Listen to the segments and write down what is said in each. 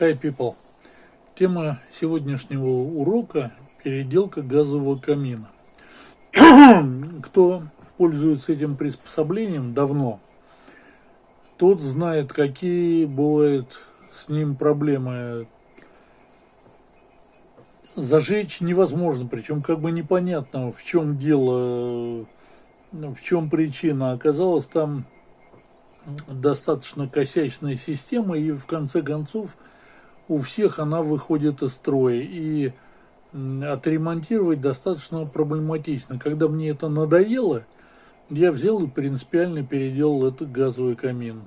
Hi people. Тема сегодняшнего урока – переделка газового камина. Кто пользуется этим приспособлением давно, тот знает, какие бывают с ним проблемы. Зажечь невозможно, причем как бы непонятно, в чем дело, в чем причина. Оказалось, там достаточно косячная система, и в конце концов у всех она выходит из строя, и отремонтировать достаточно проблематично. Когда мне это надоело, я взял и принципиально переделал этот газовый камин.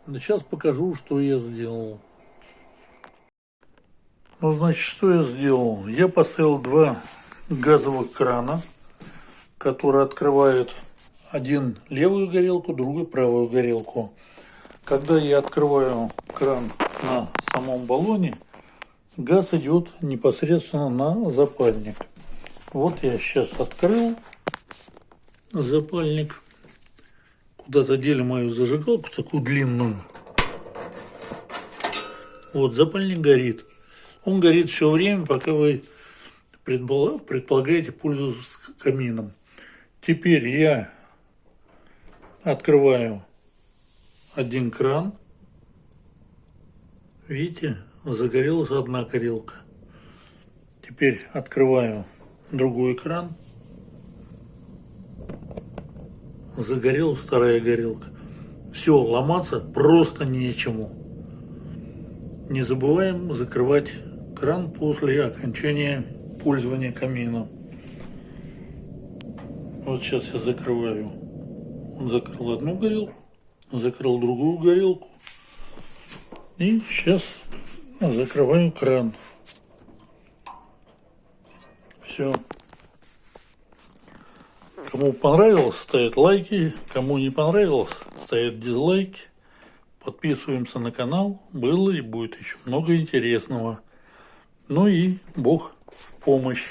Сейчас покажу, что я сделал. Ну, значит, что я сделал? Я поставил два газовых крана, которые открывают один левую горелку, другой правую горелку. Когда я открываю кран на самом баллоне, газ идет непосредственно на запальник. Вот я сейчас открыл запальник. Куда-то дели мою зажигалку, такую длинную. Вот запальник горит. Он горит все время, пока вы предполагаете пользоваться камином. Теперь я открываю один кран. Видите, загорелась одна горелка. Теперь открываю другой кран. Загорелась вторая горелка. Все, ломаться просто нечему. Не забываем закрывать кран после окончания пользования камином. Вот сейчас я закрываю. Закрыл одну горелку, закрыл другую горелку. И сейчас закрываю кран. Все. Кому понравилось, ставит лайки. Кому не понравилось, ставит дизлайки. Подписываемся на канал. Было и будет еще много интересного. Ну и Бог в помощь.